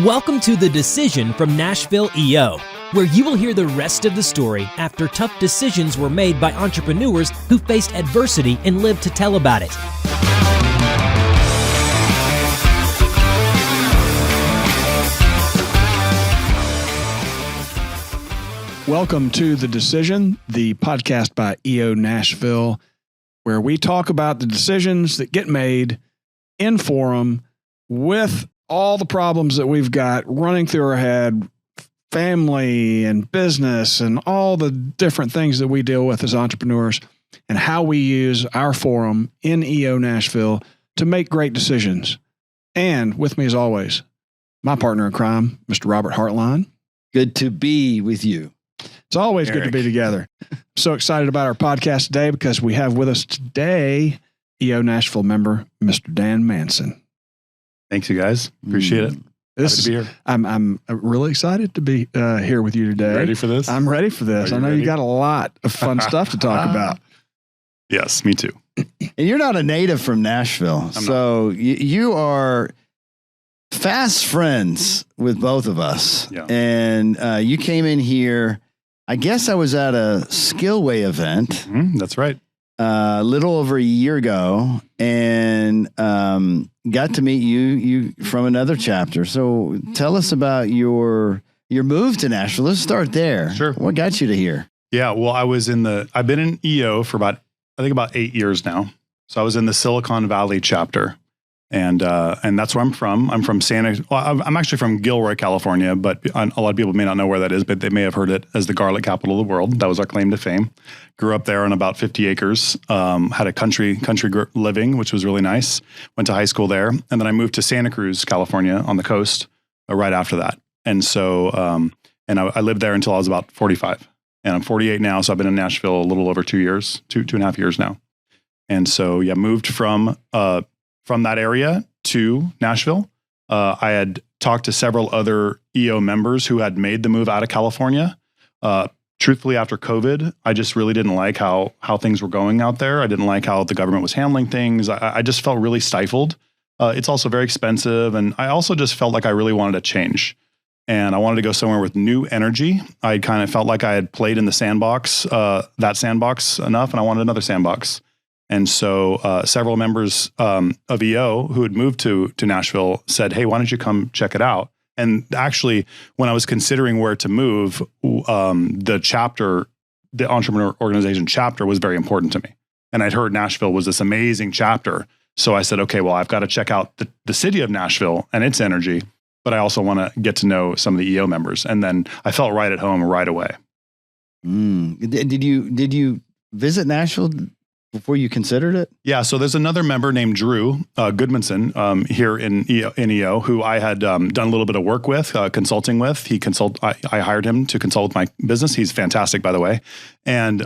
Welcome to The Decision from Nashville EO, where you will hear the rest of the story after tough decisions were made by entrepreneurs who faced adversity and lived to tell about it. Welcome to The Decision, the podcast by EO Nashville, where we talk about the decisions that get made in forum with all the problems that we've got running through our head, family and business and all the different things that we deal with as entrepreneurs, and how we use our forum in EO Nashville to make great decisions. And with me as always, my partner in crime, Mr. Robert Hartline. Good to be with you. It's always Eric. Good to be together. I'm so excited about our podcast today because we have with us today EO Nashville member, Mr. Dan Manson. Thanks, you guys. Appreciate it. Happy to be here. I'm really excited to be here with you today. You ready for this? I'm ready for this. I know ready? You got a lot of fun stuff to talk about. Yes, me too. And you're not a native from Nashville, so you are fast friends with both of us. Yeah. And you came in here, I guess I was at a Skillway event. That's right. A little over a year ago, and got to meet you from another chapter. So tell us about your move to Nashville. Let's start there. Sure. What got you to here? Yeah, well, I've been in EO for about 8 years now. So I was in the Silicon Valley chapter. And that's where I'm from. I'm from I'm actually from Gilroy, California, but a lot of people may not know where that is, but they may have heard it as the garlic capital of the world. That was our claim to fame. Grew up there on about 50 acres, had a country living, which was really nice. Went to high school there. And then I moved to Santa Cruz, California on the coast right after that. And so, I lived there until I was about 45. And I'm 48 now. So I've been in Nashville a little over 2 years, two and a half years now. And so, yeah, moved from that area to Nashville. I had talked to several other EO members who had made the move out of California. Truthfully, after COVID, I just really didn't like how things were going out there. I didn't like how the government was handling things. I just felt really stifled. It's also very expensive. And I also just felt like I really wanted to change. And I wanted to go somewhere with new energy. I kind of felt like I had played in the sandbox, that sandbox enough, and I wanted another sandbox. And so several members of EO who had moved to Nashville said, hey, why don't you come check it out? And actually, when I was considering where to move, the entrepreneur organization chapter was very important to me. And I'd heard Nashville was this amazing chapter. So I said, okay, well, I've got to check out the city of Nashville and its energy, but I also want to get to know some of the EO members. And then I felt right at home right away. Did you visit Nashville before you considered it? Yeah. So there's another member named Drew Goodmanson here in EO who I had done a little bit of work with, consulting with. I hired him to consult with my business. He's fantastic, by the way. And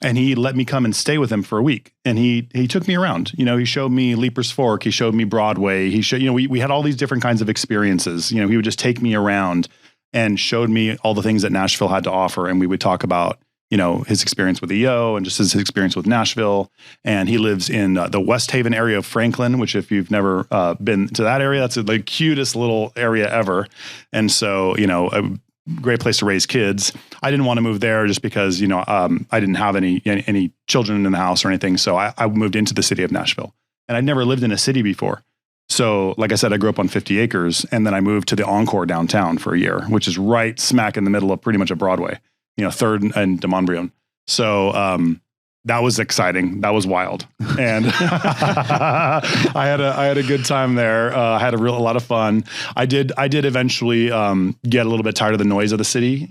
he let me come and stay with him for a week. And he took me around. He showed me Leaper's Fork. He showed me Broadway. He showed, we had all these different kinds of experiences. He would just take me around and showed me all the things that Nashville had to offer. And we would talk about his experience with EO and just his experience with Nashville. And he lives in the West Haven area of Franklin, which if you've never been to that area, that's the cutest little area ever. And so, a great place to raise kids. I didn't want to move there just because, I didn't have any children in the house or anything. So I moved into the city of Nashville, and I'd never lived in a city before. So like I said, I grew up on 50 acres, and then I moved to the Encore downtown for a year, which is right smack in the middle of pretty much a Broadway. 3rd and Demonbreun. So that was exciting. That was wild. And I had a good time there. I had a lot of fun. I did eventually get a little bit tired of the noise of the city,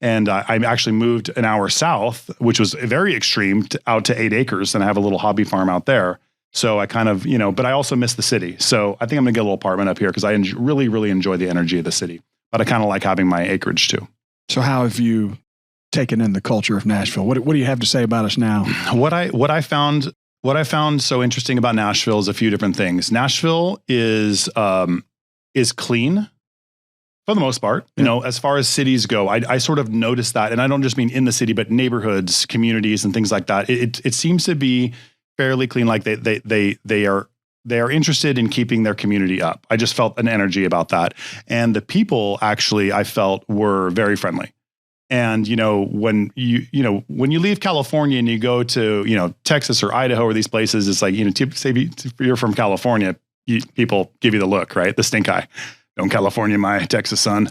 and I actually moved an hour south, which was very extreme, out to 8 acres. And I have a little hobby farm out there. So I kind of, but I also miss the city. So I think I'm gonna get a little apartment up here because I really, really enjoy the energy of the city, but I kind of like having my acreage too. So how have you taken in the culture of Nashville? What do you have to say about us now? What I found so interesting about Nashville is a few different things. Nashville is clean for the most part. As far as cities go, I sort of noticed that, and I don't just mean in the city, but neighborhoods, communities, and things like that. It seems to be fairly clean. Like they are they are interested in keeping their community up. I just felt an energy about that. And the people actually I felt were very friendly. And, when you leave California and you go to, Texas or Idaho or these places, it's like, say you're from California, people give you the look, right? The stink eye. Don't California my Texas son.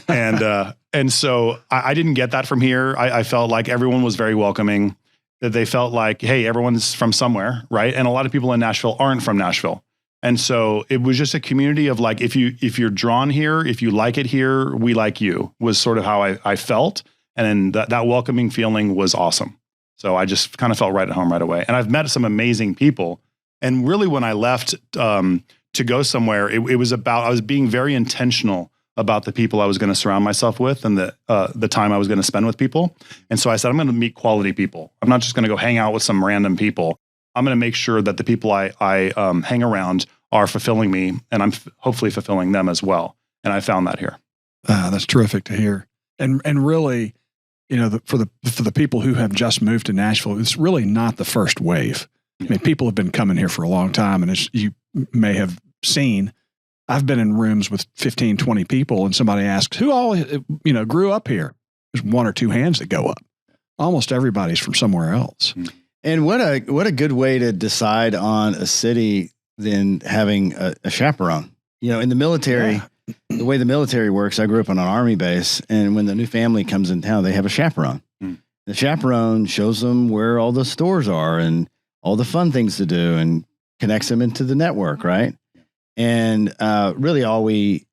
And so I didn't get that from here. I felt like everyone was very welcoming, that they felt like, hey, everyone's from somewhere, right? And a lot of people in Nashville aren't from Nashville. And so it was just a community of like, if you're drawn here, if you like it here, we like you, was sort of how I felt. And then that welcoming feeling was awesome. So I just kind of felt right at home right away. And I've met some amazing people. And really when I left to go somewhere, it was about, I was being very intentional about the people I was going to surround myself with and the time I was going to spend with people. And so I said, I'm going to meet quality people. I'm not just going to go hang out with some random people. I'm going to make sure that the people I hang around are fulfilling me, and I'm hopefully fulfilling them as well. And I found that here. That's terrific to hear. And really, for the people who have just moved to Nashville, it's really not the first wave. I mean, people have been coming here for a long time, and as you may have seen, I've been in rooms with 15, 20 people, and somebody asks, who all, grew up here? There's one or two hands that go up. Almost everybody's from somewhere else. And what a good way to decide on a city than having a chaperone. In the military, the way the military works, I grew up on an Army base, and when the new family comes in town, they have a chaperone. The chaperone shows them where all the stores are and all the fun things to do and connects them into the network, right? And really all we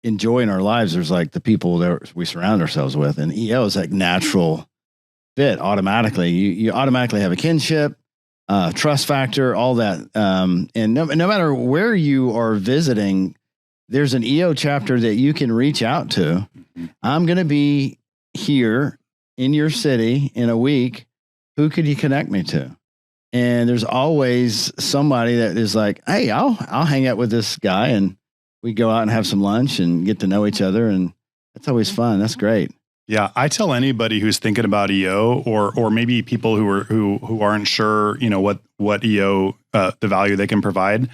enjoy in our lives is like the people that we surround ourselves with. And EO is like natural fit automatically. You automatically have a kinship, trust factor, all that. And no matter where you are visiting, there's an EO chapter that you can reach out to. I'm going to be here in your city in a week. Who could you connect me to? And there's always somebody that is like, hey, I'll hang out with this guy, and we go out and have some lunch and get to know each other. And that's always fun. That's great. Yeah, I tell anybody who's thinking about EO, or maybe people who aren't sure, what EO, the value they can provide.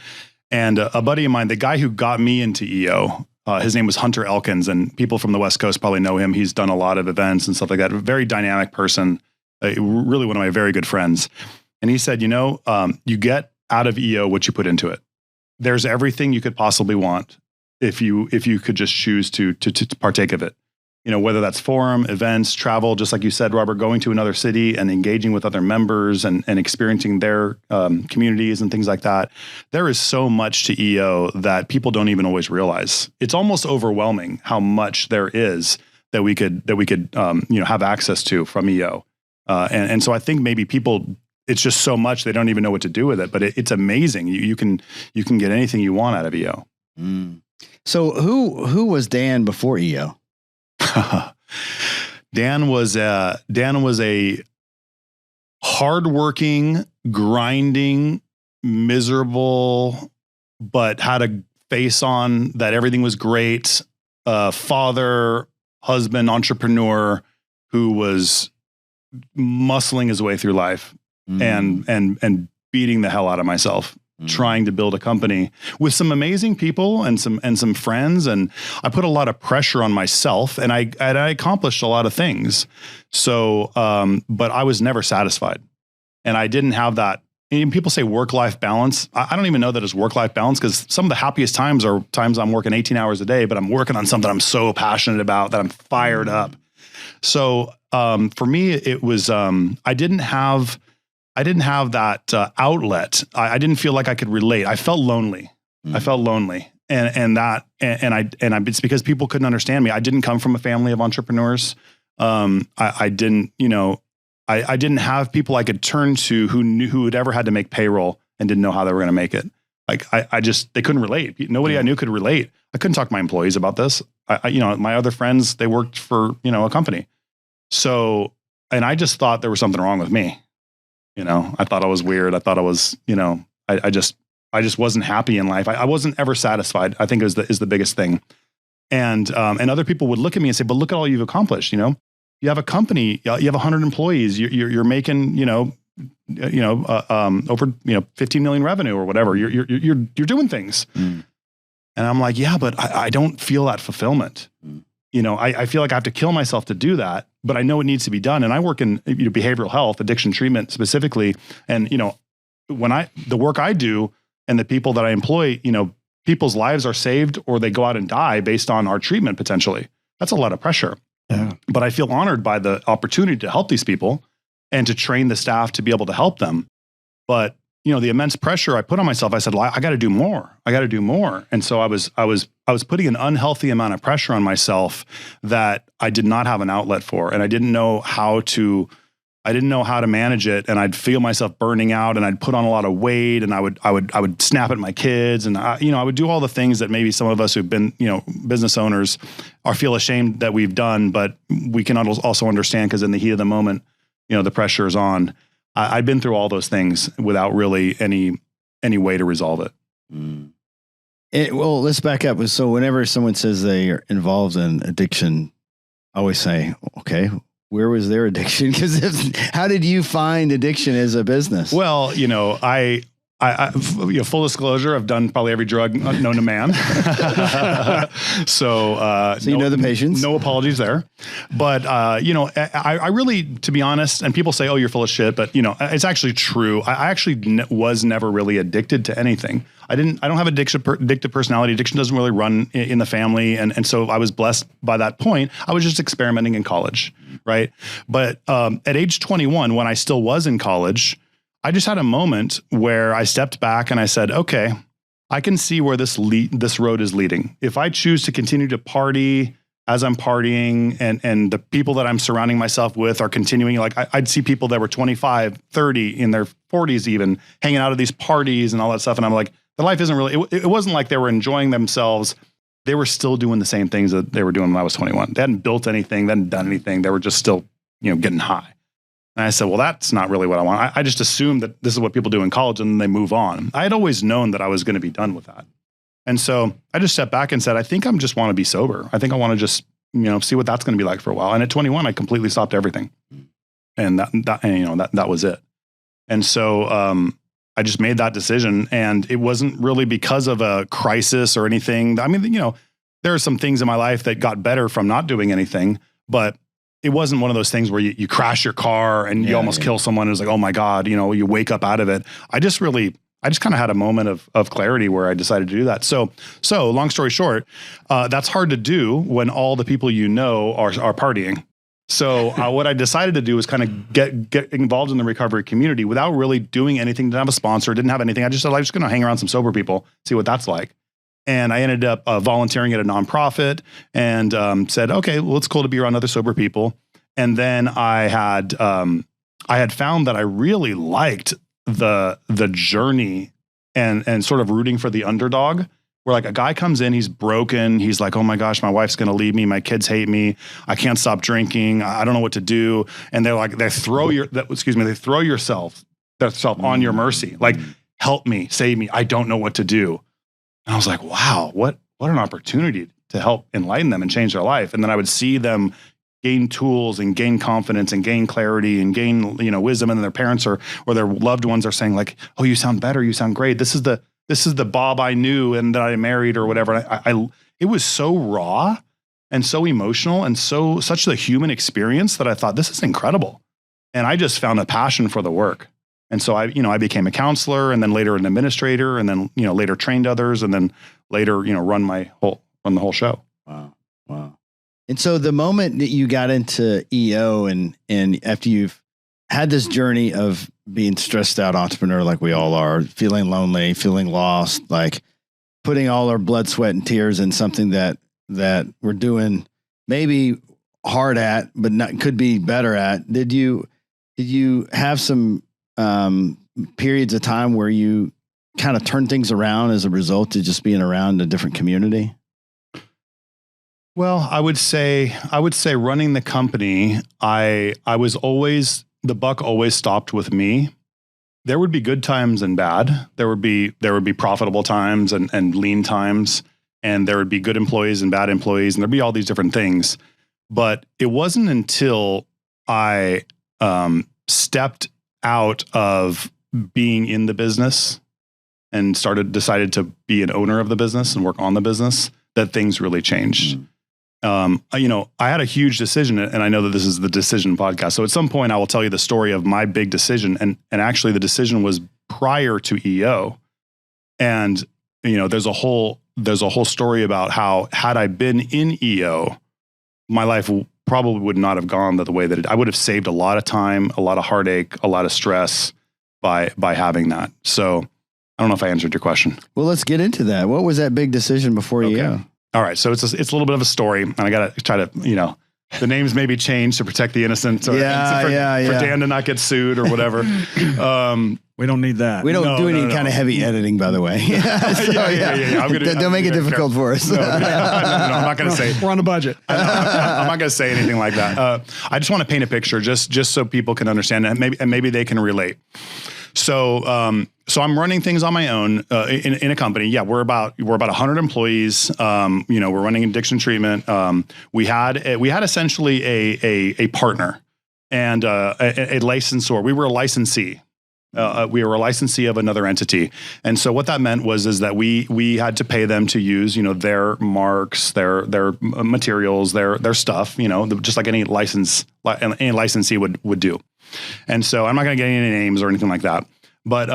And a buddy of mine, the guy who got me into EO, his name was Hunter Elkins, and people from the West Coast probably know him. He's done a lot of events and stuff like that. A very dynamic person, really one of my very good friends. And he said, you get out of EO what you put into it. There's everything you could possibly want if you could just choose to partake of it. Whether that's forum, events, travel, just like you said, Robert, going to another city and engaging with other members and experiencing their communities and things like that. There is so much to EO that people don't even always realize. It's almost overwhelming how much there is that we could have access to from EO. And so I think maybe people, it's just so much they don't even know what to do with it. But it's amazing. You can get anything you want out of EO. So who was Dan before EO? Dan was a hardworking, grinding, miserable, but had a face on that everything was great. Father, husband, entrepreneur who was muscling his way through life and beating the hell out of myself. Trying to build a company with some amazing people and some friends. And I put a lot of pressure on myself, and I accomplished a lot of things. So, but I was never satisfied, and I didn't have that. And people say work-life balance. I don't even know that it's work-life balance, because some of the happiest times are times I'm working 18 hours a day, but I'm working on something I'm so passionate about that I'm fired up. So, for me, it was, I didn't have that outlet. I didn't feel like I could relate. I felt lonely. I felt lonely. And it's because people couldn't understand me. I didn't come from a family of entrepreneurs. I didn't have people I could turn to who had ever had to make payroll and didn't know how they were going to make it. Like they couldn't relate. Nobody I knew could relate. I couldn't talk to my employees about this. My other friends, they worked for, a company. So, and I just thought there was something wrong with me. I thought I was weird. I thought I was, I just wasn't happy in life. I wasn't ever satisfied, I think is the biggest thing. And other people would look at me and say, but look at all you've accomplished. You have a company, you have 100 employees, you're making, over 15 million revenue or whatever. You're doing things. And I'm like, yeah, but I don't feel that fulfillment. I feel like I have to kill myself to do that, but I know it needs to be done. And I work in behavioral health, addiction treatment specifically. And, when the work I do and the people that I employ, people's lives are saved or they go out and die based on our treatment potentially. That's a lot of pressure. Yeah. But I feel honored by the opportunity to help these people and to train the staff to be able to help them. But, the immense pressure I put on myself, I said, well, I got to do more. I got to do more. And so I was putting an unhealthy amount of pressure on myself that I did not have an outlet for. And I didn't know how to manage it. And I'd feel myself burning out, and I'd put on a lot of weight, and I would snap at my kids. And I would do all the things that maybe some of us who've been, business owners feel ashamed that we've done, but we can also understand because in the heat of the moment, the pressure is on. I'd been through all those things without really any way to resolve it. Well, let's back up. So whenever someone says they are involved in addiction, I always say, okay, where was their addiction? Because how did you find addiction as a business? Well, I full disclosure, I've done probably every drug known to man. So you know the patients. No apologies there. But, I really, to be honest, and people say, oh, you're full of shit, but, it's actually true. I actually was never really addicted to anything. I don't have addictive personality. Addiction doesn't really run in the family. And so I was blessed by that point. I was just experimenting in college, right? But at age 21, when I still was in college, I just had a moment where I stepped back and I said, okay, I can see where this road is leading. If I choose to continue to party as I'm partying and the people that I'm surrounding myself with are continuing, like I'd see people that were 25, 30, in their 40s even, hanging out at these parties and all that stuff. And I'm like, the life isn't really, it wasn't like they were enjoying themselves. They were still doing the same things that they were doing when I was 21. They hadn't built anything, they hadn't done anything. They were just still, getting high. And I said, well, that's not really what I want. I just assumed that this is what people do in college and then they move on. I had always known that I was going to be done with that. And so I just stepped back and said, I think I just want to be sober. I think I want to just, see what that's going to be like for a while. And at 21, I completely stopped everything. And that was it. And so I just made that decision, and it wasn't really because of a crisis or anything. I mean, there are some things in my life that got better from not doing anything, but it wasn't one of those things where you crash your car and you almost kill someone. It was like, oh my God, you wake up out of it. I just kind of had a moment of clarity where I decided to do that. So long story short, that's hard to do when all the people are partying. So what I decided to do was kind of get involved in the recovery community without really doing anything. Didn't have a sponsor, didn't have anything. I just said, I'm just going to hang around some sober people, see what that's like. And I ended up volunteering at a nonprofit and said, okay, well, it's cool to be around other sober people. And then I had found that I really liked the journey and sort of rooting for the underdog, where like a guy comes in, he's broken. He's like, oh my gosh, my wife's going to leave me. My kids hate me. I can't stop drinking. I don't know what to do. And they throw yourself on your mercy. Like, help me, save me. I don't know what to do. And I was like, wow, what an opportunity to help enlighten them and change their life. And then I would see them gain tools and gain confidence and gain clarity and gain, wisdom. And then their parents or their loved ones are saying like, oh, you sound better. You sound great. This is the Bob I knew and that I married or whatever. It was so raw and so emotional and such the human experience that I thought, this is incredible. And I just found a passion for the work. And so I became a counselor, and then later an administrator, and then, later trained others, and then later, run the whole show. Wow. And so the moment that you got into EO and after you've had this journey of being stressed out entrepreneur, like we all are, feeling lonely, feeling lost, like putting all our blood, sweat, and tears in something that we're doing maybe hard at, but could be better at. Did you have some periods of time where you kind of turn things around as a result of just being around a different community? Well, I would say running the company, I was always, the buck always stopped with me. There would be good times and bad. There would be profitable times and lean times, and there would be good employees and bad employees, and there'd be all these different things. But it wasn't until I stepped out of being in the business and decided to be an owner of the business and work on the business, that things really changed. I had a huge decision, and I know that this is the decision podcast. So at some point I will tell you the story of my big decision. And actually the decision was prior to EO. And, there's a whole story about how, had I been in EO, my life probably would not have gone the way that I would have saved a lot of time, a lot of heartache, a lot of stress by having that. So I don't know if I answered your question. Well, let's get into that. What was that big decision before EO? All right. So it's a little bit of a story, and I got to try to, the names maybe change to protect the innocent, or for Dan to not get sued or whatever. We don't need that. We don't do any kind of heavy editing, by the way. Don't make it difficult for us. No, I'm not going to say. We're on a budget. I'm not going to say anything like that. I just want to paint a picture, just so people can understand, and maybe they can relate. So I'm running things on my own in a company. Yeah, we're about 100 employees. We're running addiction treatment. We had essentially a partner and a licensor. We were a licensee. We were a licensee of another entity, and so what that meant is that we had to pay them to use their marks, their materials, their stuff. Just like any licensee would do. And so I'm not going to get any names or anything like that. But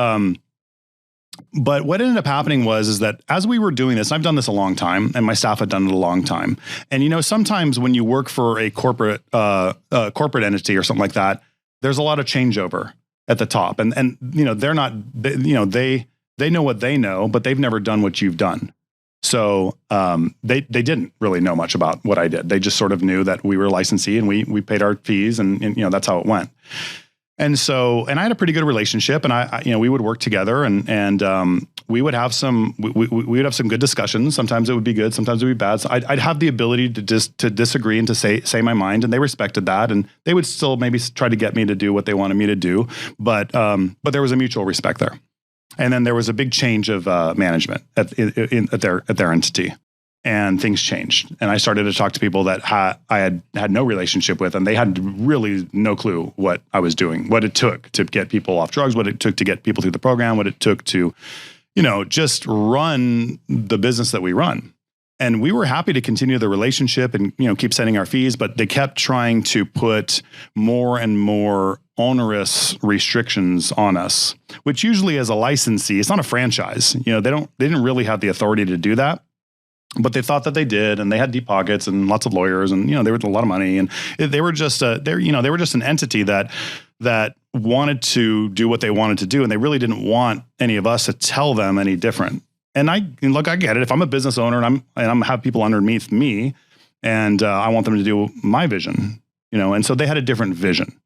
what ended up happening is that as we were doing this, I've done this a long time, and my staff had done it a long time. And sometimes when you work for a corporate entity or something like that, there's a lot of changeover at the top, and they're not, they know what they know, but they've never done what you've done. So they didn't really know much about what I did. They just sort of knew that we were a licensee and we paid our fees, and that's how it went. And I had a pretty good relationship, and we would work together, and we would have some we would have some good discussions. Sometimes it would be good, sometimes it would be bad. So I'd have the ability to disagree and to say my mind, and they respected that, and they would still maybe try to get me to do what they wanted me to do, but there was a mutual respect there. And then there was a big change of management at their entity, and things changed. And I started to talk to people that I had no relationship with, and they had really no clue what I was doing, what it took to get people off drugs, what it took to get people through the program, what it took to, just run the business that we run. And we were happy to continue the relationship and, keep sending our fees, but they kept trying to put more and more onerous restrictions on us, which usually as a licensee, it's not a franchise. They didn't really have the authority to do that, but they thought that they did, and they had deep pockets and lots of lawyers, and, they were a lot of money, and they were just an entity that wanted to do what they wanted to do. And they really didn't want any of us to tell them any different. And I get it. If I'm a business owner and I'm have people underneath me, and I want them to do my vision, and so they had a different vision.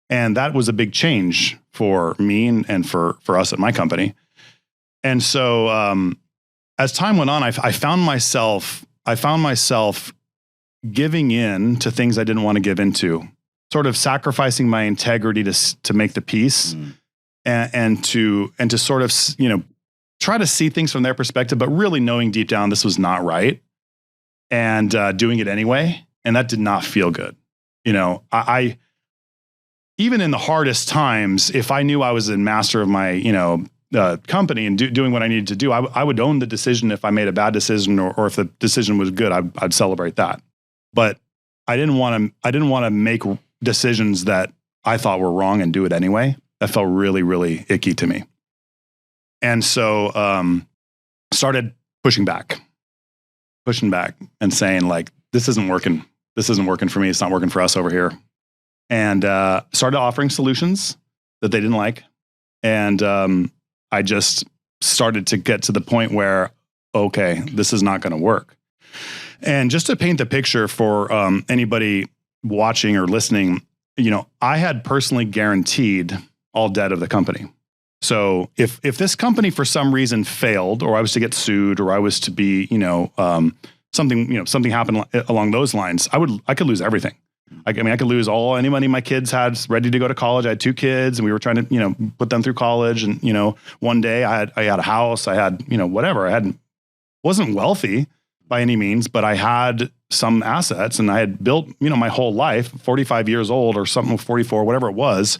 And that was a big change for me and for us at my company. And so as time went on, I found myself giving in to things I didn't want to give into, sort of sacrificing my integrity to make the peace, and to sort of, try to see things from their perspective, but really knowing deep down this was not right, and doing it anyway. And that did not feel good. I even in the hardest times, if I knew I was a master of my, company and doing what I needed to do, I would own the decision. If I made a bad decision, or if the decision was good, I'd celebrate that. But I didn't want to make decisions that I thought were wrong and do it anyway. That felt really, really icky to me. And so started pushing back and saying, like, this isn't working. This isn't working for me. It's not working for us over here. And started offering solutions that they didn't like. And I just started to get to the point where, okay, this is not going to work. And just to paint the picture for anybody watching or listening, I had personally guaranteed all debt of the company. So if this company for some reason failed, or I was to get sued, or I was to be, something happened along those lines, I could lose everything. I could lose any money my kids had ready to go to college. I had 2 kids, and we were trying to, put them through college. And, one day I had a house, I had, whatever. Wasn't wealthy by any means, but I had some assets, and I had built, my whole life, 45 years old or something, 44, whatever it was.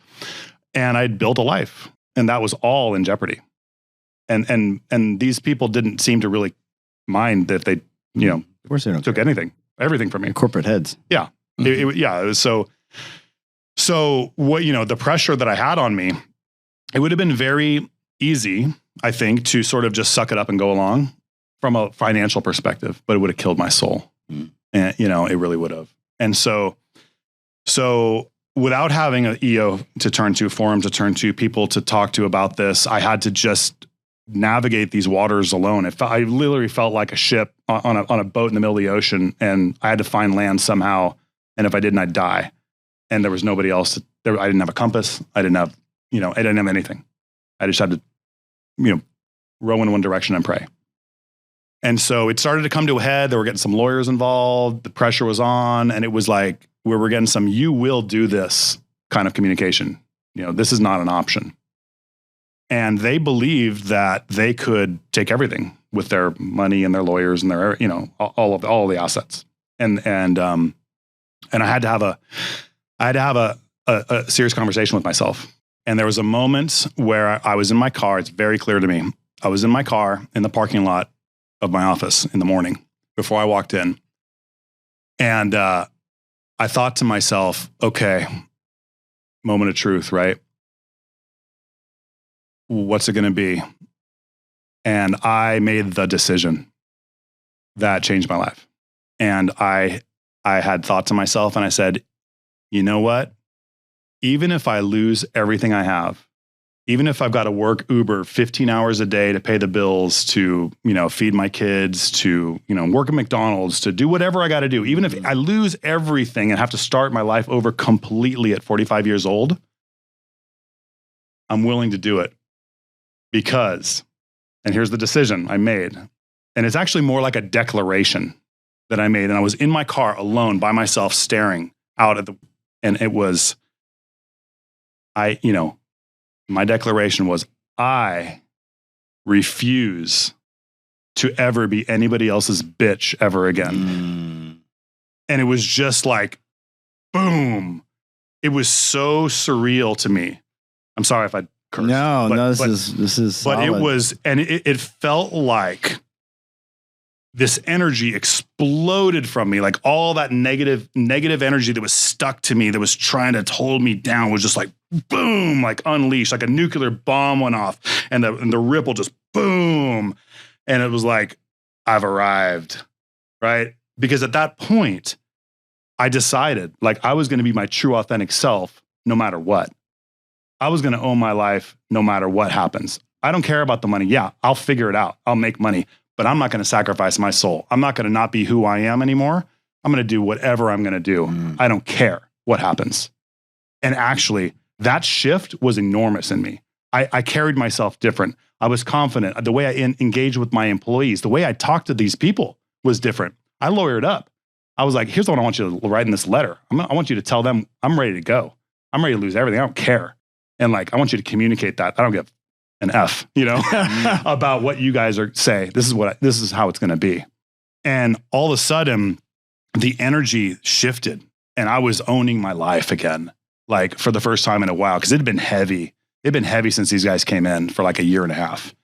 And I'd built a life, and that was all in jeopardy. And these people didn't seem to really mind that they, you know, of course they don't took care. everything from me. Corporate heads. Yeah. Mhm. It was so what, you know, the pressure that I had on me, it would have been very easy, I think, to sort of just suck it up and go along from a financial perspective, but it would have killed my soul. Mm. And, you know, it really would have. And so without having an EO to turn to, forum to turn to, people to talk to about this, I had to just navigate these waters alone. I literally felt like a ship on a boat in the middle of the ocean, and I had to find land somehow. And if I didn't, I'd die. And there was nobody else. I didn't have a compass. I didn't have anything. I just had to, you know, row in one direction and pray. And so it started to come to a head. They were getting some lawyers involved. The pressure was on, and it was like we were getting some "you will do this" kind of communication. You know, this is not an option. And they believed that they could take everything with their money and their lawyers and their, you know, all the assets. And I had to have a serious conversation with myself. And there was a moment where I was in my car. It's very clear to me. I was in my car in the parking lot of my office in the morning before I walked in. And I thought to myself, okay, moment of truth, right? What's it going to be? And I made the decision that changed my life. And I had thought to myself, and I said, you know what? Even if I lose everything I have, even if I've got to work Uber 15 hours a day to pay the bills, to, you know, feed my kids, to, you know, work at McDonald's, to do whatever I got to do, even if I lose everything and have to start my life over completely at 45 years old, I'm willing to do it. Because, and here's the decision I made, and it's actually more like a declaration that I made. And I was in my car alone by myself, staring out at and it was, my declaration was, I refuse to ever be anybody else's bitch ever again. Mm. And it was just like, boom. It was so surreal to me. I'm sorry if I curse. No, this is But solid. it was, and it felt like this energy exploded from me, like all that negative energy that was stuck to me, that was trying to hold me down, was just like boom, like unleashed, like a nuclear bomb went off, and the ripple just boom, and it was like, I've arrived, right? Because at that point, I decided like I was going to be my true, authentic self, no matter what. I was going to own my life, no matter what happens. I don't care about the money. Yeah, I'll figure it out. I'll make money. But I'm not going to sacrifice my soul. I'm not going to not be who I am anymore. I'm going to do whatever I'm going to do. I don't care what happens. And actually, that shift was enormous in me. I carried myself different. I was confident. The way I engaged with my employees, the way I talked to these people was different. I lawyered up. I was like, here's what I want you to write in this letter. I want you to tell them I'm ready to go. I'm ready to lose everything. I don't care. And like, I want you to communicate that. I don't give an F, you know, about what you guys say. This is how it's going to be. And all of a sudden, the energy shifted, and I was owning my life again, like for the first time in a while, because it had been heavy. It'd been heavy since these guys came in for like a year and a half.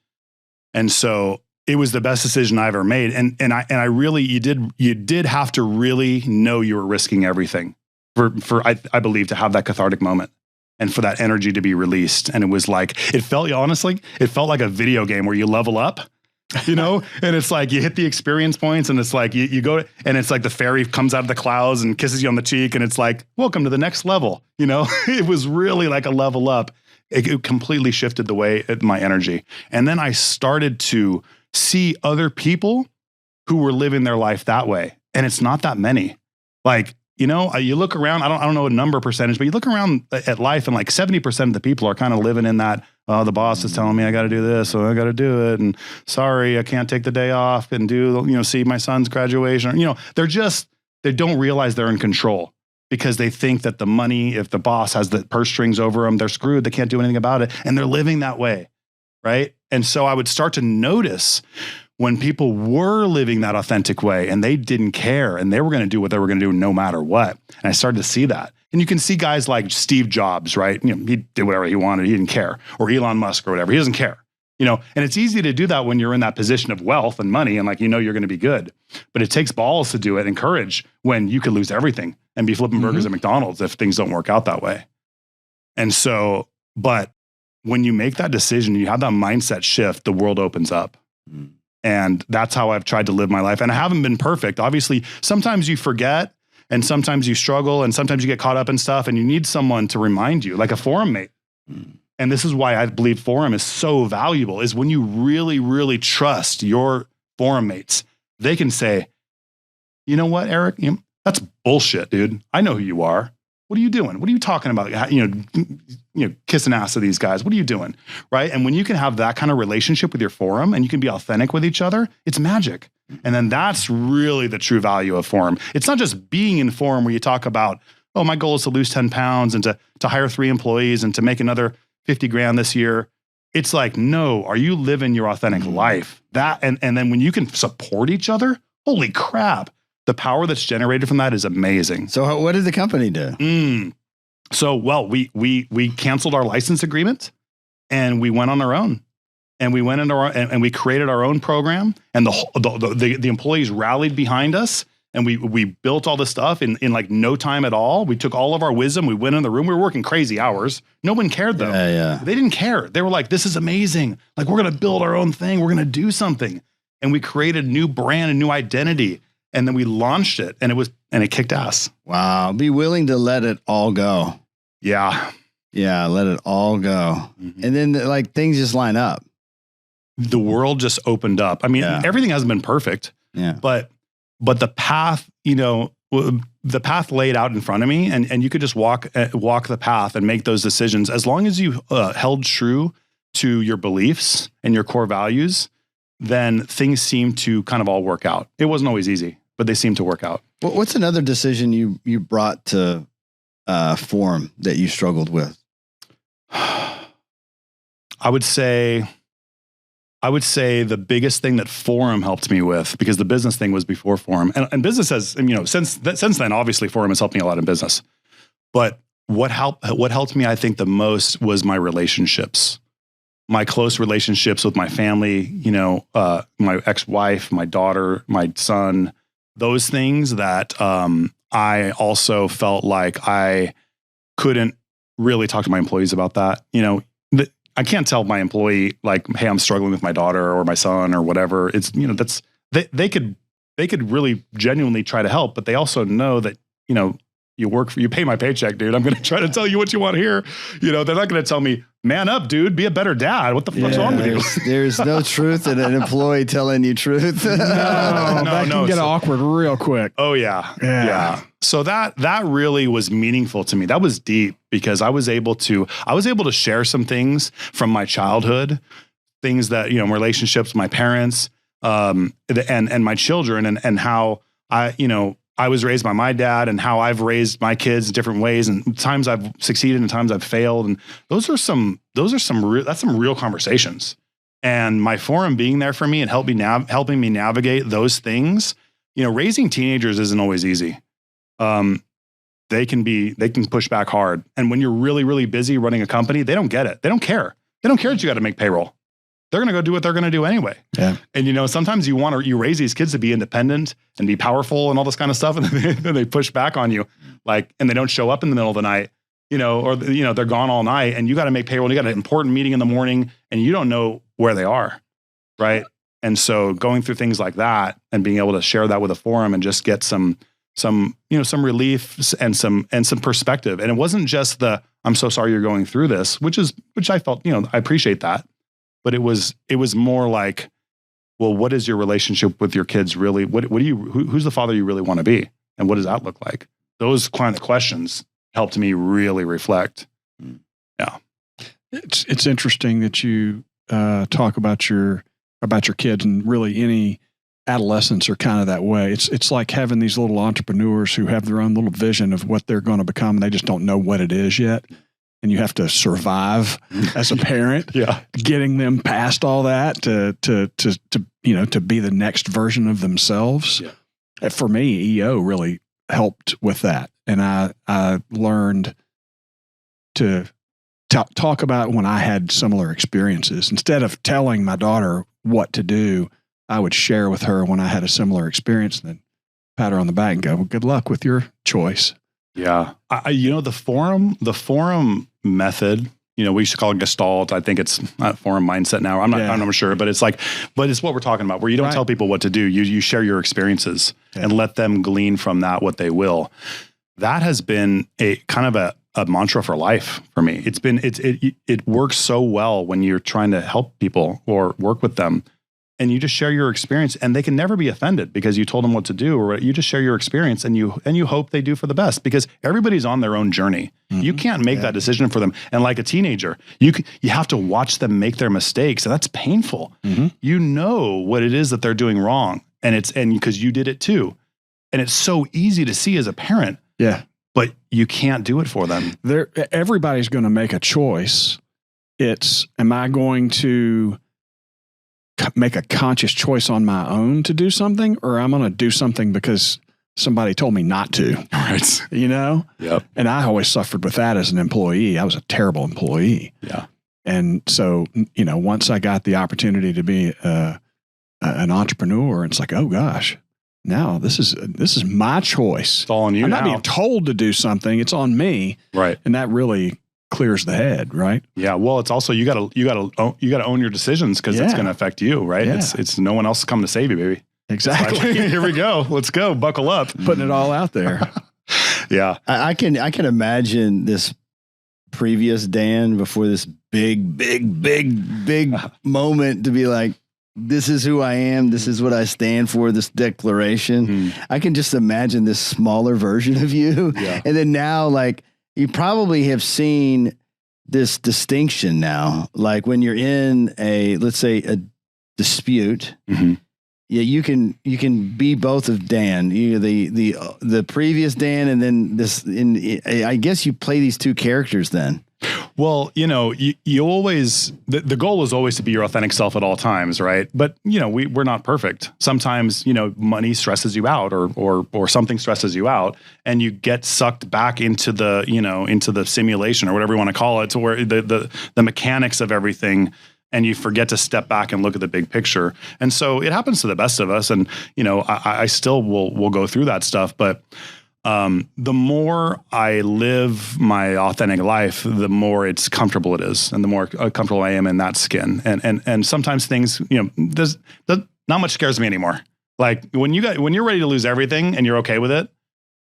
And so it was the best decision I ever made. And I really, you did have to really know you were risking everything I believe, to have that cathartic moment. And for that energy to be released. And it was like, it felt like a video game where you level up, you know, and it's like you hit the experience points, and it's like you go, and it's like the fairy comes out of the clouds and kisses you on the cheek, and it's like, welcome to the next level. You know, it was really like a level up. It completely shifted the way my energy. And then I started to see other people who were living their life that way. And it's not that many. Like, you know, you look around, I don't know a number percentage, but you look around at life, and like 70% of the people are kind of living in that, oh, the boss is telling me I got to do this, so I got to do it. And sorry, I can't take the day off and do, you know, see my son's graduation. You know, they don't realize they're in control, because they think that the money, if the boss has the purse strings over them, they're screwed. They can't do anything about it. And they're living that way. Right. And so I would start to notice when people were living that authentic way, and they didn't care, and they were going to do what they were going to do no matter what. And I started to see that. And you can see guys like Steve Jobs, right? He did whatever he wanted. He didn't care. Or Elon Musk or whatever. He doesn't care. And it's easy to do that when you're in that position of wealth and money and you're going to be good. But it takes balls to do it and courage when you could lose everything and be flipping burgers at McDonald's if things don't work out that way. And so, but when you make that decision, you have that mindset shift, the world opens up. And that's how I've tried to live my life. And I haven't been perfect. Obviously, sometimes you forget and sometimes you struggle and sometimes you get caught up in stuff and you need someone to remind you, like a forum mate. And this is why I believe forum is so valuable, is when you really, really trust your forum mates, they can say, you know what, Eric, that's bullshit, dude. I know who you are. What are you doing? What are you talking about? Kissing ass to these guys. What are you doing? Right. And when you can have that kind of relationship with your forum and you can be authentic with each other, it's magic. And then that's really the true value of forum. It's not just being in forum where you talk about, oh, my goal is to lose 10 pounds and to hire 3 employees and to make another 50 grand this year. It's like, no, are you living your authentic life? That and then when you can support each other, holy crap, the power that's generated from that is amazing. So what did the company do? So, well, we canceled our license agreement and we went on our own. And we went into and we created our own program, and the employees rallied behind us. And we built all this stuff in like no time at all. We took all of our wisdom. We went in the room. We were working crazy hours. No one cared though. Yeah. They didn't care. They were like, this is amazing. Like, we're going to build our own thing. We're going to do something. And we created a new brand, a new identity. And then we launched it and it kicked ass. Wow. Be willing to let it all go. Yeah. Yeah. Let it all go. And then things just line up. The world just opened up. I mean, everything hasn't been perfect. Yeah. But the path, the path laid out in front of me, and you could just walk the path and make those decisions. As long as you held true to your beliefs and your core values, then things seem to kind of all work out. It wasn't always easy, but they seem to work out. What's another decision you brought to Forum that you struggled with? I would say the biggest thing that Forum helped me with, because the business thing was before Forum, and business has, since then, obviously Forum has helped me a lot in business. But what helped me, I think, the most was my relationships, my close relationships with my family. My ex-wife, my daughter, my son. Those things that I also felt like I couldn't really talk to my employees about that. I can't tell my employee like, hey, I'm struggling with my daughter or my son or whatever. It's, they could really genuinely try to help, but they also know that, you pay my paycheck, dude. I'm going to try to tell you what you want to hear. They're not going to tell me, man up, dude, be a better dad. What the fuck's wrong with you? There's no truth in an employee telling you truth. No, that can get awkward real quick. Oh yeah. So that really was meaningful to me. That was deep, because I was able to share some things from my childhood, things that, relationships with my parents, and my children, and how I was raised by my dad, and how I've raised my kids in different ways, and times I've succeeded and times I've failed. And that's some real conversations. And my forum being there for me and helping me navigate those things. Raising teenagers isn't always easy. They can push back hard. And when you're really, really busy running a company, they don't get it. They don't care. They don't care that you got to make payroll. They're going to go do what they're going to do anyway. Yeah. And sometimes you raise these kids to be independent and be powerful and all this kind of stuff. And then they push back on you, and they don't show up in the middle of the night, or they're gone all night, and you got to make payroll. And you got an important meeting in the morning, and you don't know where they are. Right. And so going through things like that and being able to share that with a forum and just get some relief and some perspective. And it wasn't just I'm so sorry you're going through this, which I felt, I appreciate that. But it was more like, well, what is your relationship with your kids really? Who's the father you really want to be? And what does that look like? Those kind of questions helped me really reflect. Yeah. It's interesting that you talk about your kids, and really any adolescents are kind of that way. It's like having these little entrepreneurs who have their own little vision of what they're going to become, and they just don't know what it is yet. And you have to survive as a parent, getting them past all that to be the next version of themselves. Yeah. For me, EO really helped with that. And I learned to talk about when I had similar experiences. Instead of telling my daughter what to do, I would share with her when I had a similar experience, and then pat her on the back and go, well, good luck with your choice. Yeah. The forum method, we used to call it Gestalt. I think it's not forum mindset now. I'm not sure, but it's what we're talking about, where you don't tell people what to do. You share your experiences and let them glean from that what they will. That has been a kind of a mantra for life for me. It works so well when you're trying to help people or work with them, and you just share your experience, and they can never be offended because you told them what to do, or you just share your experience and you hope they do for the best, because everybody's on their own journey. Mm-hmm. You can't make that decision for them. And like a teenager, you have to watch them make their mistakes, and that's painful. Mm-hmm. You know what it is that they're doing wrong, and because you did it too. And it's so easy to see as a parent. Yeah. But you can't do it for them. Everybody's going to make a choice. Am I going to make a conscious choice on my own to do something, or I'm going to do something because somebody told me not to? Right. Yep. And I always suffered with that as an employee. I was a terrible employee. Yeah. And so, once I got the opportunity to be an entrepreneur, it's like, oh gosh, now this is my choice. It's all on you. I'm now. not being told to do something. It's on me. Right. And that really clears the head, right? Yeah. Well, it's also you got to own your decisions, because it's going to affect you, right? Yeah. It's no one else is coming to save you, baby. Exactly. Here we go. Let's go. Buckle up. Putting it all out there. Yeah. I can imagine this previous Dan before this big moment to be like, this is who I am. This is what I stand for, this declaration. Mm-hmm. I can just imagine this smaller version of you. Yeah. And then now, like, you probably have seen this distinction now. Like when you're in let's say a dispute, mm-hmm. Yeah, you can be both of Dan. The previous Dan, and then this. I guess you play these two characters then. Well, you always, the goal is always to be your authentic self at all times, right? But, we're not perfect. Sometimes, money stresses you out, or something stresses you out, and you get sucked back into the simulation, or whatever you want to call it, to where the mechanics of everything, and you forget to step back and look at the big picture. And so it happens to the best of us. And, I still will go through that stuff, but the more I live my authentic life, the more it's comfortable it is, and the more comfortable I am in that skin. And sometimes things, there's not much scares me anymore. Like when you're ready to lose everything and you're okay with it,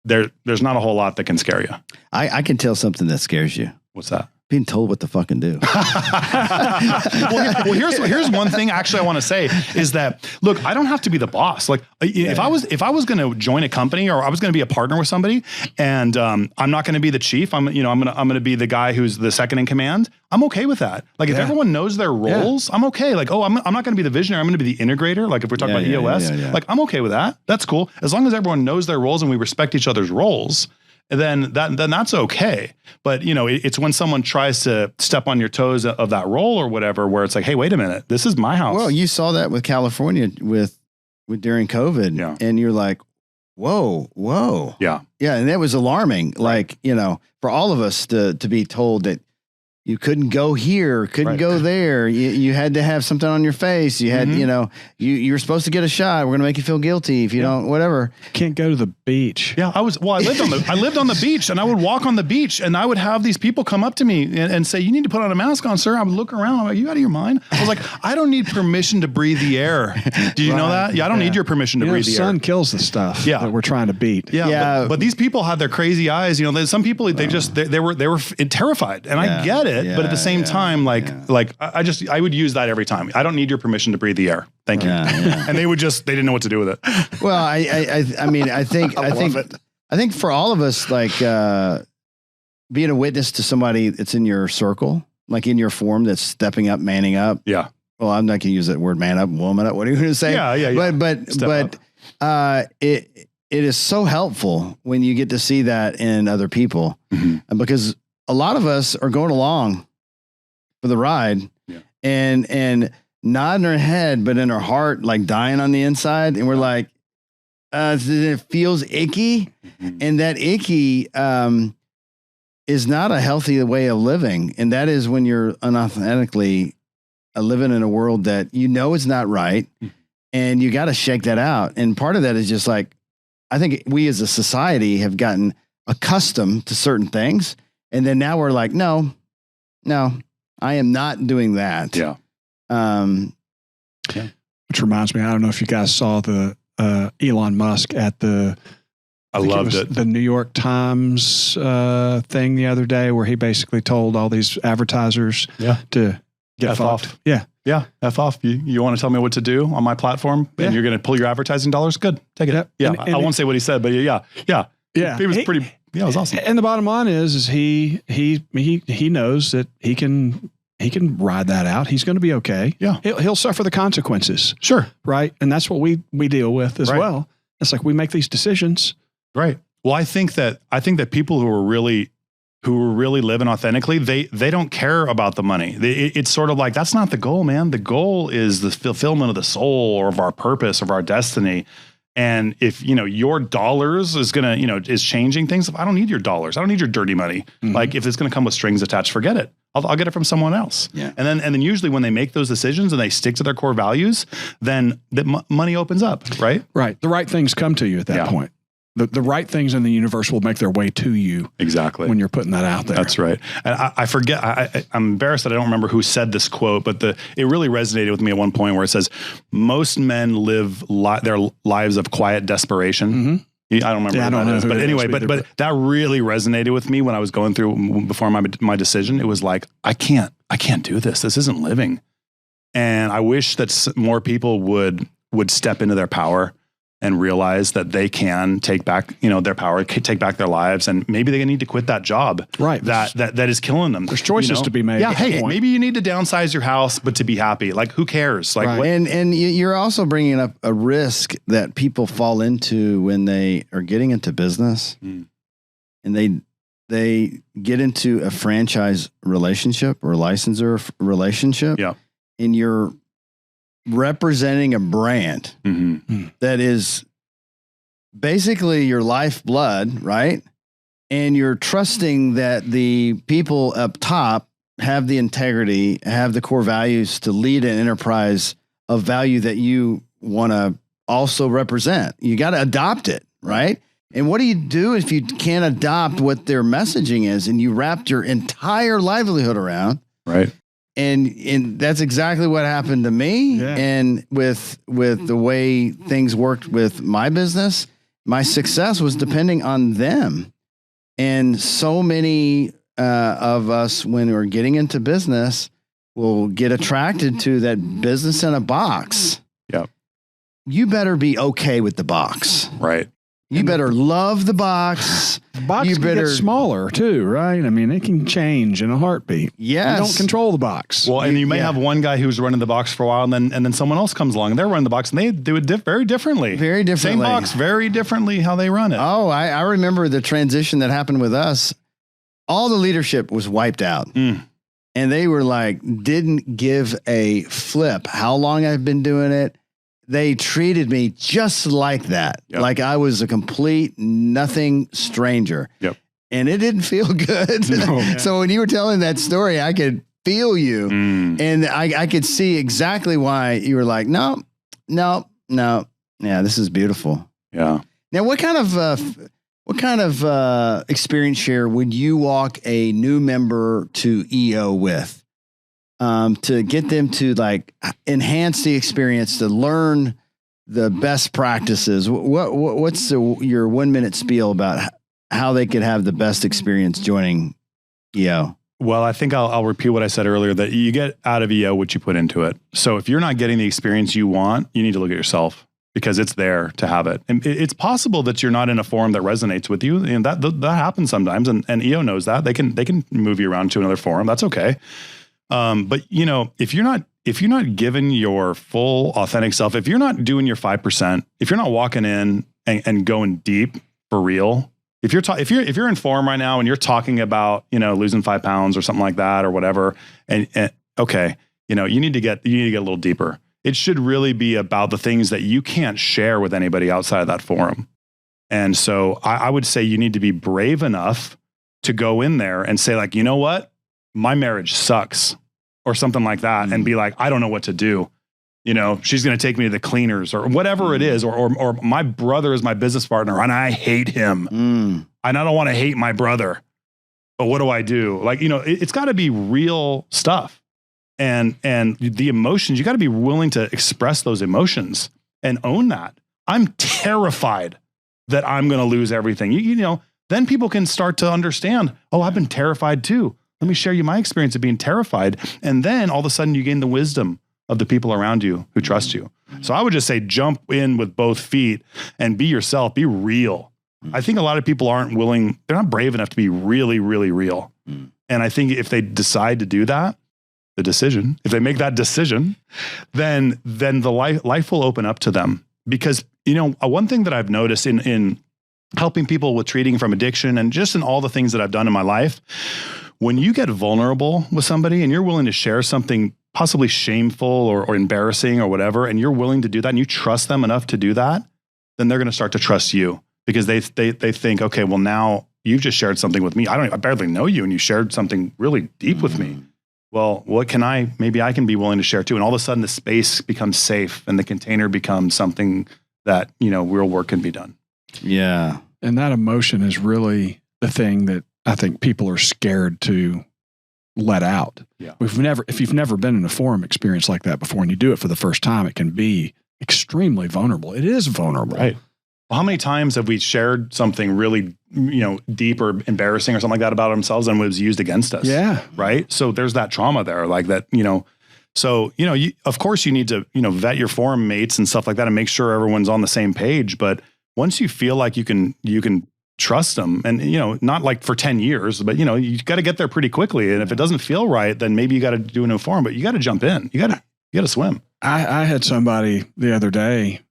there's not a whole lot that can scare you. I can tell something that scares you. What's that? Being told what to fucking do. well, here's one thing actually I want to say is that, look, I don't have to be the boss. Like if I was going to join a company, or I was going to be a partner with somebody, and I'm not going to be the chief, I'm going to be the guy who's the second in command, I'm okay with that. Like if everyone knows their roles, I'm okay. Like, I'm not going to be the visionary, I'm going to be the integrator. Like if we're talking about EOS, like I'm okay with that. That's cool. As long as everyone knows their roles and we respect each other's roles, then that's okay. But it's when someone tries to step on your toes of that role or whatever, where it's like, hey, wait a minute, this is my house. Well, you saw that with California with during COVID, and you're like, whoa, yeah, and that was alarming. Right. Like for all of us to be told that you couldn't go here, couldn't go there. You had to have something on your face. You had, you were supposed to get a shot. We're going to make you feel guilty if you don't, whatever. Can't go to the beach. Yeah, I lived on the beach, and I would walk on the beach, and I would have these people come up to me and say, "You need to put on a mask on, sir." I would look around. I'm like, "You out of your mind?" I was like, "I don't need permission to breathe the air." Did you know that? Yeah, I don't need your permission to breathe the air. The sun kills the stuff that we're trying to beat. Yeah. But these people had their crazy eyes. Some people they were terrified, and I get it. But at the same time, I would use that every time. I don't need your permission to breathe the air. Thank you. And they didn't know what to do with it. Well, I mean, I think for all of us, like being a witness to somebody that's in your circle, like in your form, that's stepping up, manning up. Yeah. Well, I'm not going to use that word, man up, woman up. What are you going to say? Yeah. But it is so helpful when you get to see that in other people, because a lot of us are going along for the ride, and nodding our head, but in our heart, like dying on the inside. And we're like, it feels icky, and that icky is not a healthy way of living. And that is when you're unauthentically living in a world that is not right, and you got to shake that out. And part of that is just like, I think we as a society have gotten accustomed to certain things, and then now we're like, no, I am not doing that. Yeah. Which reminds me, I don't know if you guys saw the Elon Musk at I loved it. The New York Times thing the other day, where he basically told all these advertisers to get F fucked. off. Yeah. F off. You want to tell me what to do on my platform, and you're going to pull your advertising dollars? Good. Take it. Yeah. And I won't say what he said, but yeah. He was pretty. Yeah, it was awesome. And the bottom line is he knows that he can ride that out. He's going to be okay. Yeah. He'll suffer the consequences. Sure. Right. And that's what we deal with as well. It's like we make these decisions. Right. Well, I think that people who are really living authentically, they don't care about the money. It's sort of like, that's not the goal, man. The goal is the fulfillment of the soul, or of our purpose, of our destiny. And if, your dollars is going to, is changing things, I don't need your dollars. I don't need your dirty money. Mm-hmm. Like, if it's going to come with strings attached, forget it. I'll get it from someone else. Yeah. And then usually when they make those decisions and they stick to their core values, then money opens up, right? Right. The right things come to you at that point. The right things in the universe will make their way to you. Exactly. When you're putting that out there. That's right. And I forget, I'm embarrassed that I don't remember who said this quote, but it really resonated with me at one point, where it says, most men live their lives of quiet desperation. Mm-hmm. I don't remember who that is. But anyway, but that really resonated with me when I was going through before my decision. It was like, I can't do this. This isn't living. And I wish that more people would step into their power and realize that they can take back, their power, take back their lives, and maybe they need to quit that job, right? That is killing them. There's choices to be made. Yeah, hey, maybe you need to downsize your house, but to be happy. Like, who cares? Like, right. And you're also bringing up a risk that people fall into when they are getting into business, and they get into a franchise relationship or licensor relationship. Yeah, and you're representing a brand that is basically your lifeblood, right? And you're trusting that the people up top have the integrity, have the core values to lead an enterprise of value that you want to also represent. You got to adopt it, right? And what do you do if you can't adopt what their messaging is, and you wrapped your entire livelihood around? Right. And that's exactly what happened to me. Yeah. And with the way things worked with my business, my success was depending on them. And so many of us, when we're getting into business, will get attracted to that business in a box. Yep. You better be okay with the box. Right. You better love the box. Box can get smaller too, right? I mean, it can change in a heartbeat. Yes. You don't control the box. Well, and you may have one guy who's running the box for a while, and then someone else comes along and they're running the box, and they do it very differently. Very differently. Same box, very differently how they run it. Oh, I remember the transition that happened with us. All the leadership was wiped out. And they were like, didn't give a flip how long I've been doing it. They treated me just like that. Yep. Like I was a complete nothing stranger. Yep. And it didn't feel good. No. So when you were telling that story, I could feel you. And I could see exactly why you were like, no. Yeah, this is beautiful. Yeah. Now, what kind of experience share would you walk a new member to EO with? To get them to like enhance the experience, to learn the best practices. What's your 1 minute spiel about how they could have the best experience joining EO? Well, I think I'll repeat what I said earlier, that you get out of EO what you put into it. So if you're not getting the experience you want, you need to look at yourself, because it's there to have it. And it's possible that you're not in a forum that resonates with you, and that happens sometimes. And EO knows that. They can move you around to another forum. That's okay. But if you're not giving your full authentic self, if you're not doing your 5%, if you're not walking in and going deep for real, if you're in forum right now and you're talking about, losing 5 pounds or something like that or whatever, and okay, you need to get a little deeper. it should really be about the things that you can't share with anybody outside of that forum. And so I would say you need to be brave enough to go in there and say like, you know what? My marriage sucks or something like that. And be like, I don't know what to do. You know, she's going to take me to the cleaners or whatever it is. Or my brother is my business partner and I hate him. And I don't want to hate my brother. But what do I do? Like, you know, it's got to be real stuff. And the emotions, you got to be willing to express those emotions and own that. I'm terrified that I'm going to lose everything. You know, then people can start to understand, oh, I've been terrified too. Let me share you my experience of being terrified. And then all of a sudden you gain the wisdom of the people around you who trust you. So I would just say, jump in with both feet and be yourself, be real. I think a lot of people aren't willing, they're not brave enough to be really, really real. And I think if they decide to do that, if they make that decision, then the life will open up to them. Because, you know, one thing that I've noticed in helping people with treating from addiction and just in all the things that I've done in my life, when you get vulnerable with somebody and you're willing to share something possibly shameful or embarrassing or whatever, and you're willing to do that and you trust them enough to do that, then they're going to start to trust you because they think, okay, well now you've just shared something with me. I barely know you and you shared something really deep with me. Well, maybe I can be willing to share too. And all of a sudden the space becomes safe and the container becomes something that, you know, real work can be done. Yeah. And that emotion is really the thing that I think people are scared to let out. Yeah. If you've never been in a forum experience like that before and you do it for the first time, it can be extremely vulnerable. It is vulnerable. Right. Well, how many times have we shared something really, you know, deep or embarrassing or something like that about ourselves and it was used against us? Yeah. Right. So there's that trauma there, like that, you know. So, you know, of course you need to, you know, vet your forum mates and stuff like that and make sure everyone's on the same page. But once you feel like you can trust them and, you know, not like for 10 years, but, you know, you got to get there pretty quickly. And if it doesn't feel right, then maybe you got to do a new forum, but you got to jump in. You got to swim. I had somebody the other day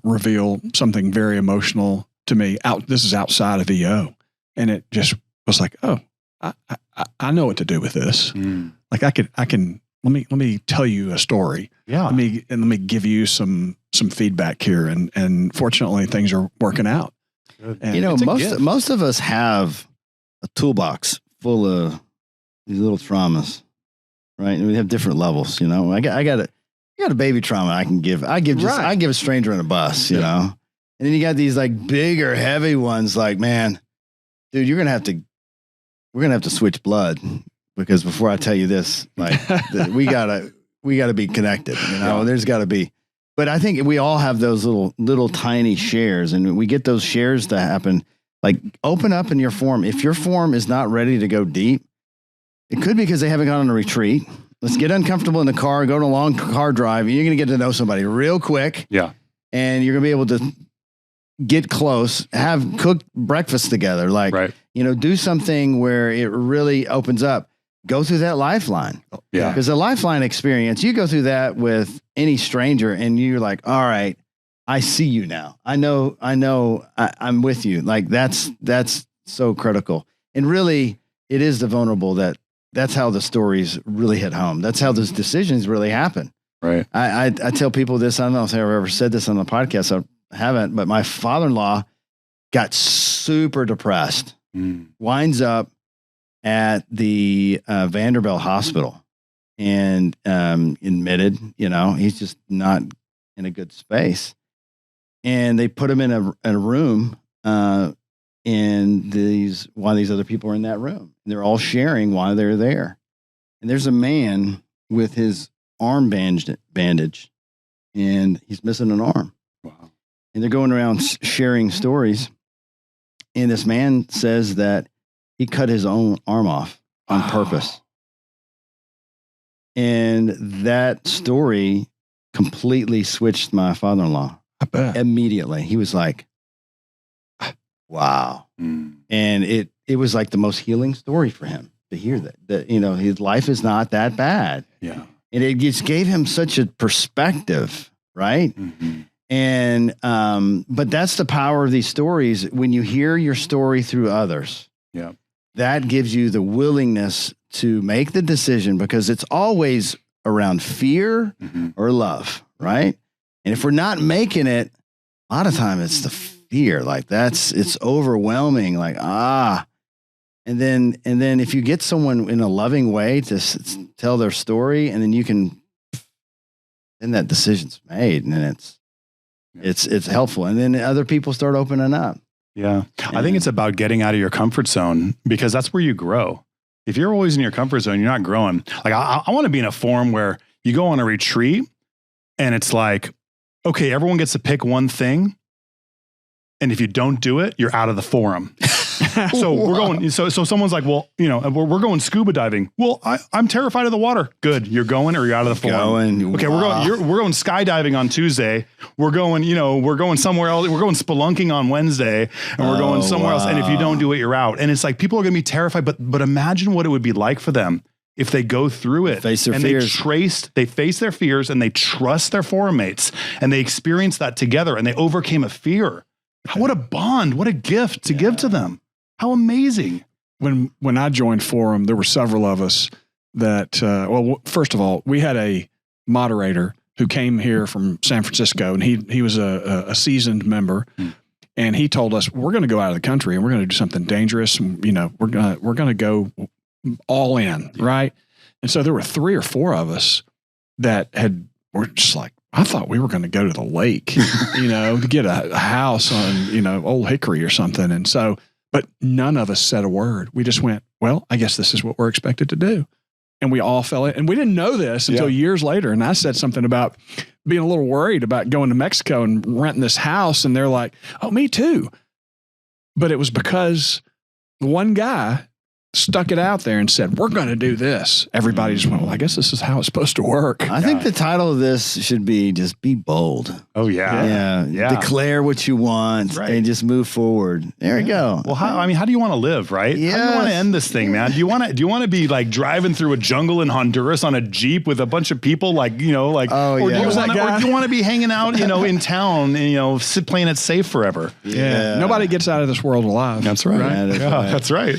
reveal something very emotional to me. This is outside of EO. And it just was like, oh, I know what to do with this. Like I can, let me tell you a story. Yeah. Let me give you some feedback here. And fortunately things are working out. You know, most of us have a toolbox full of these little traumas, right? And we have different levels. You know, I got a baby trauma I can give. I give a stranger on a bus. You know, and then you got these like bigger, heavy ones. Like, man, dude, we're gonna have to switch blood because before I tell you this, like, we gotta be connected. You know, there's got to be. But I think we all have those little tiny shares, and we get those shares to happen. Like, open up in your forum. If your forum is not ready to go deep, it could be because they haven't gone on a retreat. Let's get uncomfortable in the car, go on a long car drive, and you're going to get to know somebody real quick. Yeah. And you're going to be able to get close, cook breakfast together. Like, you know, do something where it really opens up. Go through that lifeline. Yeah. Because the lifeline experience, you go through that with any stranger and you're like, all right, I see you now. I know I'm with you. Like that's so critical. And really it is the vulnerable that's how the stories really hit home. That's how those decisions really happen. Right. I tell people this. I don't know if I've ever said this on the podcast. I haven't, but my father-in-law got super depressed, winds up at the Vanderbilt Hospital and admitted, you know, he's just not in a good space. And they put him in a room while these other people are in that room. And they're all sharing why they're there. And there's a man with his arm bandage and he's missing an arm. Wow. And they're going around sharing stories. And this man says that he cut his own arm off on purpose. And that story completely switched my father-in-law. I bet. Immediately. He was like, wow. And it was like the most healing story for him to hear that, you know, his life is not that bad. Yeah. And it just gave him such a perspective, right? Mm-hmm. And, but that's the power of these stories. When you hear your story through others, yeah, that gives you the willingness to make the decision, because it's always around fear or love, right? And if we're not making it, a lot of time it's the fear. Like it's overwhelming. Like, and then if you get someone in a loving way to tell their story, and then that decision's made, and then it's helpful. And then other people start opening up. Yeah. I think it's about getting out of your comfort zone, because that's where you grow. If you're always in your comfort zone, you're not growing. Like I want to be in a forum where you go on a retreat and it's like, okay, everyone gets to pick one thing. And if you don't do it, you're out of the forum. So we're going, so someone's like, well, we're going scuba diving. Well, I'm terrified of the water. Good. You're going, or you're out of the forum. Okay. We're going skydiving on Tuesday. We're going somewhere else. We're going spelunking on Wednesday, and we're going somewhere else. And if you don't do it, you're out. And it's like, people are going to be terrified, but imagine what it would be like for them if they go through it, face their fears. They face their fears, and they trust their forum mates, and they experience that together, and they overcame a fear. What a bond, what a gift to give to them. How amazing. When I joined Forum, there were several of us that, first of all, we had a moderator who came here from San Francisco, and he was a seasoned member. And he told us, we're going to go out of the country and we're going to do something dangerous. And, we're going to go all in. Right. And so there were 3 or 4 of us that were just like, I thought we were going to go to the lake, to get a house on, Old Hickory or something. And so, but none of us said a word. We just went, well, I guess this is what we're expected to do. And we all fell in. And we didn't know this until years later. And I said something about being a little worried about going to Mexico and renting this house. And they're like, oh, me too. But it was because one guy stuck it out there and said, we're going to do this. Everybody just went, well, I guess this is how it's supposed to work. I think the title of this should be just be bold. Oh, yeah. Declare what you want and just move forward. There you go. Well, how do you want to live, right? Yes. How do you want to end this thing, man? Do you want to be like driving through a jungle in Honduras on a Jeep with a bunch of people or do you want to be hanging out, in town and, playing it safe forever? Yeah. Nobody gets out of this world alive. That's right. That's right.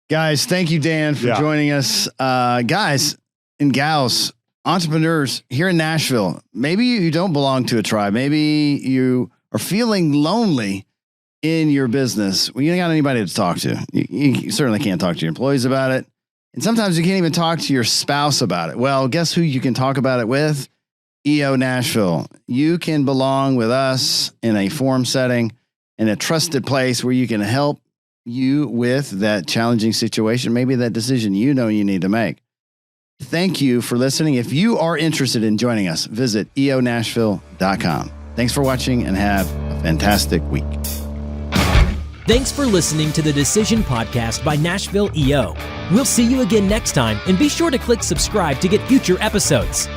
Guys, thank you, Dan, for joining us. Guys and gals, entrepreneurs here in Nashville, maybe you don't belong to a tribe. Maybe you are feeling lonely in your business. Well, you don't got anybody to talk to. You certainly can't talk to your employees about it. And sometimes you can't even talk to your spouse about it. Well, guess who you can talk about it with? EO Nashville. You can belong with us in a forum setting, in a trusted place where you can help you with that challenging situation, maybe that decision you need to make. Thank you for listening. If you are interested in joining us, visit eonashville.com. Thanks for watching and have a fantastic week. Thanks for listening to the Decision Podcast by Nashville EO. We'll see you again next time, and be sure to click subscribe to get future episodes.